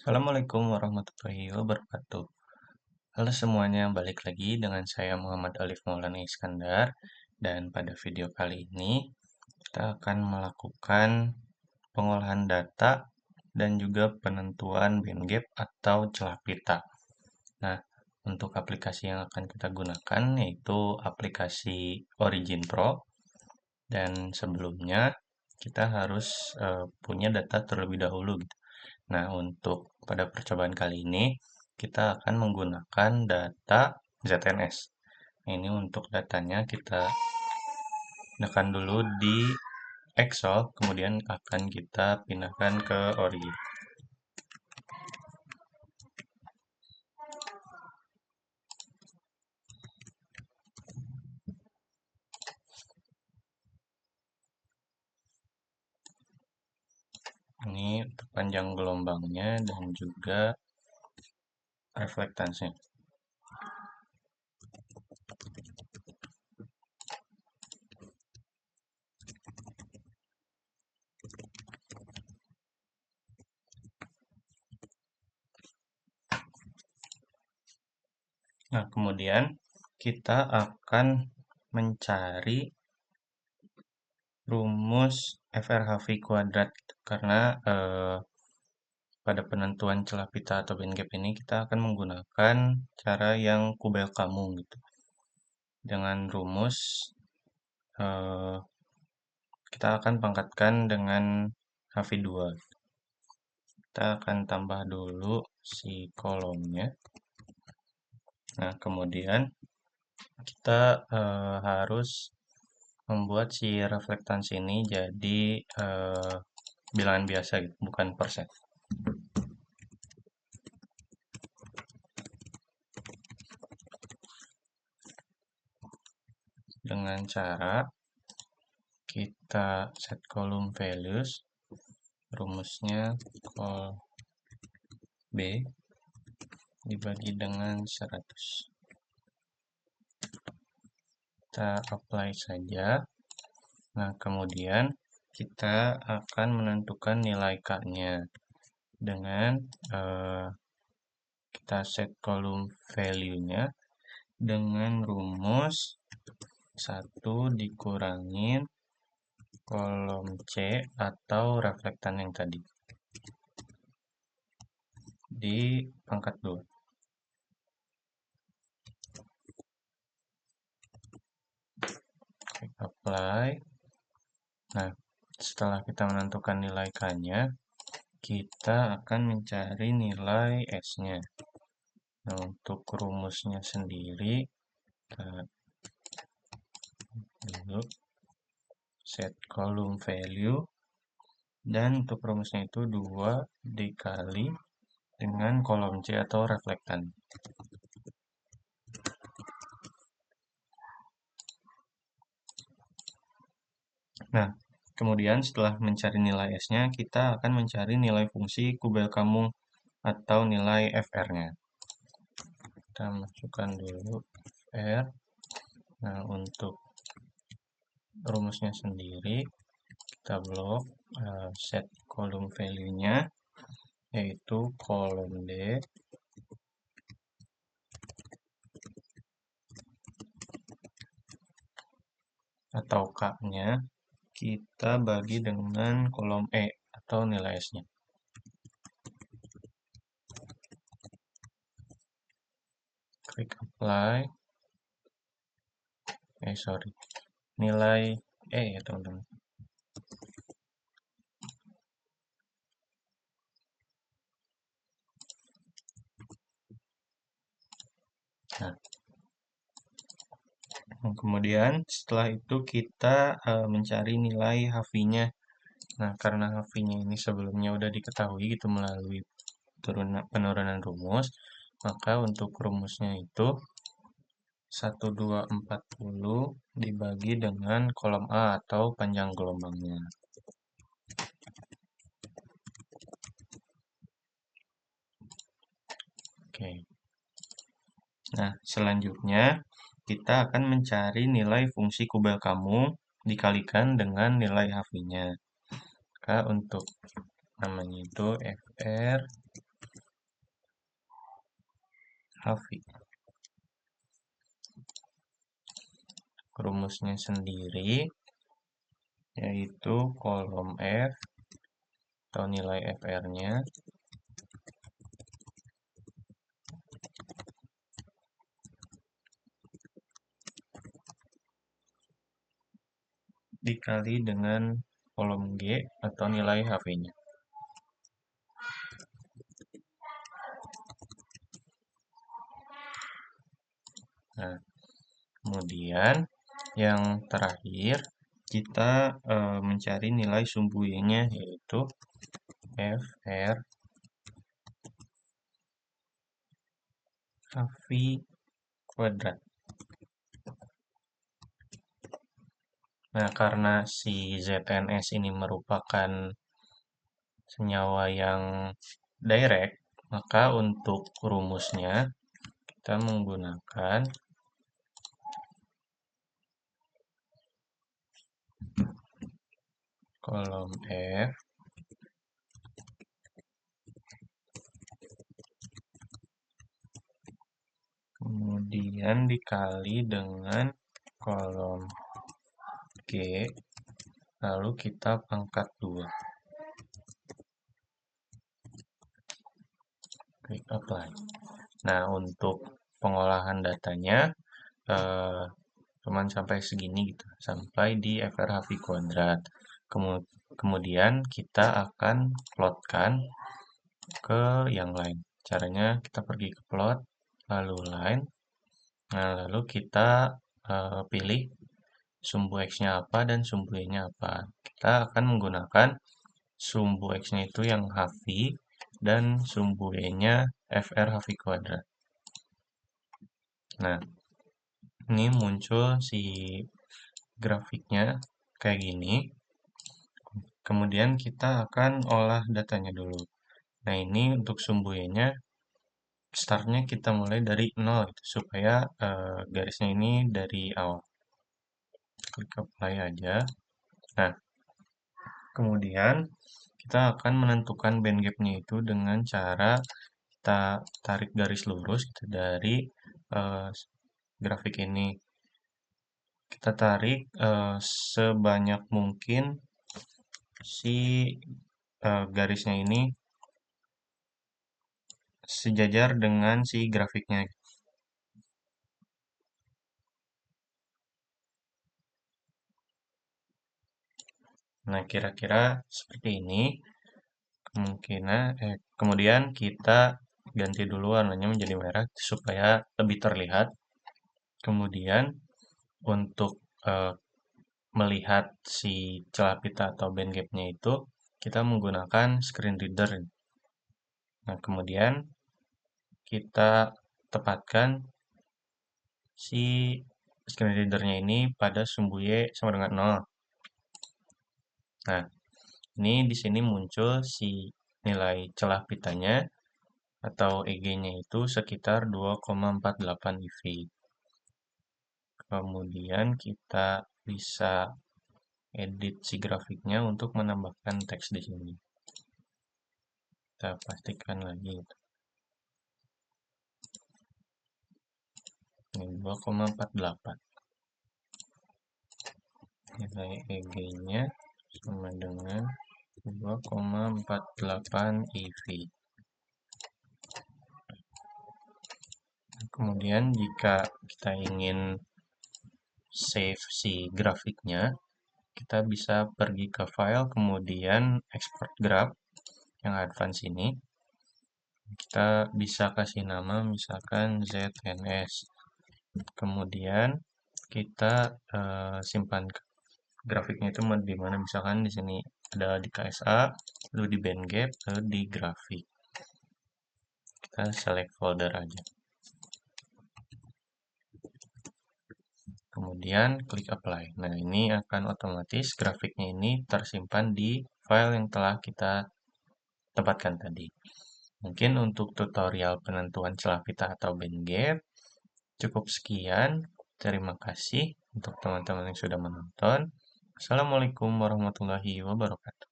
Assalamualaikum warahmatullahi wabarakatuh. Halo semuanya, balik lagi dengan saya Muhammad Alif Maulana Iskandar. Dan pada video kali ini, kita akan melakukan pengolahan data dan juga penentuan band gap atau celah pita. Nah, untuk aplikasi yang akan kita gunakan yaitu aplikasi Origin Pro. Dan sebelumnya, kita harus punya data terlebih dahulu gitu. Nah, untuk pada percobaan kali ini, kita akan menggunakan data ZNS. Ini untuk datanya kita tekan dulu di Excel, kemudian akan kita pindahkan ke Origin. Ini untuk panjang gelombangnya dan juga reflektansinya. Nah, kemudian kita akan mencari rumus FRHV kuadrat karena pada penentuan celah pita atau band gap ini kita akan menggunakan cara yang Kubel-Kamu gitu. Dengan rumus kita akan pangkatkan dengan HV2. Kita akan tambah dulu si kolomnya. Nah, kemudian kita harus membuat si reflektansi ini jadi bilangan biasa gitu, bukan persen. Dengan cara kita set column values, rumusnya col B dibagi dengan 100. Kita apply saja. Nah, kemudian kita akan menentukan nilai K-nya dengan kita set column value-nya dengan rumus 1 dikurangin kolom C atau reflektan yang tadi di pangkat 2. Klik apply. Nah, setelah kita menentukan nilai K-nya, kita akan mencari nilai S-nya. Nah, untuk rumusnya sendiri, kita dulu set column value, dan untuk rumusnya itu 2 dikali dengan kolom C atau reflektan. Nah, kemudian setelah mencari nilai S-nya, kita akan mencari nilai fungsi Kubel-Kamu atau nilai FR-nya. Kita masukkan dulu FR. Nah, untuk rumusnya sendiri, kita blok set column value-nya, yaitu kolom D atau K-nya kita bagi dengan kolom E atau nilai S-nya. Klik apply. Nilai E ya teman-teman. Nah, kemudian setelah itu kita mencari nilai HV-nya. Nah, karena HV-nya ini sebelumnya udah diketahui gitu melalui penurunan rumus, maka untuk rumusnya itu 1240 dibagi dengan kolom A atau panjang gelombangnya. Oke. Nah, selanjutnya kita akan mencari nilai fungsi Kubel-Kamu dikalikan dengan nilai HV-nya. Maka untuk namanya itu FR Hafi. Rumusnya sendiri yaitu kolom F atau nilai FR-nya dikali dengan kolom G atau nilai HV-nya. Nah, kemudian yang terakhir kita mencari nilai sumbu Y-nya yaitu FR HV kuadrat. Nah, karena si ZNS ini merupakan senyawa yang direct, maka untuk rumusnya kita menggunakan kolom F kemudian dikali dengan kolom G, lalu kita pangkat 2. Klik apply. Nah, untuk pengolahan datanya cuman sampai segini gitu, sampai di FRHV kuadrat. Kemudian kita akan plotkan ke yang lain. Caranya kita pergi ke plot, lalu line. Nah, lalu kita pilih sumbu X-nya apa dan sumbu Y-nya apa. Kita akan menggunakan sumbu X-nya itu yang HV dan sumbu Y-nya FR HV kuadrat. Nah, ini muncul si grafiknya kayak gini. Kemudian kita akan olah datanya dulu. Nah, ini untuk sumbu Y-nya startnya kita mulai dari 0 gitu, supaya garisnya ini dari awal. Klik apply aja. Nah, kemudian kita akan menentukan band gap-nya itu dengan cara kita tarik garis lurus gitu, dari grafik ini. Kita tarik sebanyak mungkin si garisnya ini sejajar dengan si grafiknya. Nah, kira-kira seperti ini. Kemudian kita ganti dulu warnanya menjadi merah supaya lebih terlihat. Kemudian untuk melihat si celah pita atau band gap-nya itu, kita menggunakan screen reader. Nah, kemudian kita tepatkan si screen reader-nya ini pada sumbu Y sama dengan 0. Nah, ini di sini muncul si nilai celah pitanya atau EG-nya itu sekitar 2,48 eV. Kemudian kita bisa edit si grafiknya untuk menambahkan teks di sini. Kita pastikan lagi. Ini 2,48. Nilai EG-nya sama dengan 2,48 eV. Kemudian jika kita ingin save si grafiknya, kita bisa pergi ke file, kemudian export graph yang advance ini. Kita bisa kasih nama misalkan ZNS. Kemudian kita simpan grafiknya itu di mana, misalkan di sini ada di KSA, lalu di band gap, lalu di grafik. Kita select folder aja. Kemudian klik apply. Nah, ini akan otomatis grafiknya ini tersimpan di file yang telah kita tempatkan tadi. Mungkin untuk tutorial penentuan celah pita atau band gap cukup sekian. Terima kasih untuk teman-teman yang sudah menonton. Assalamualaikum warahmatullahi wabarakatuh.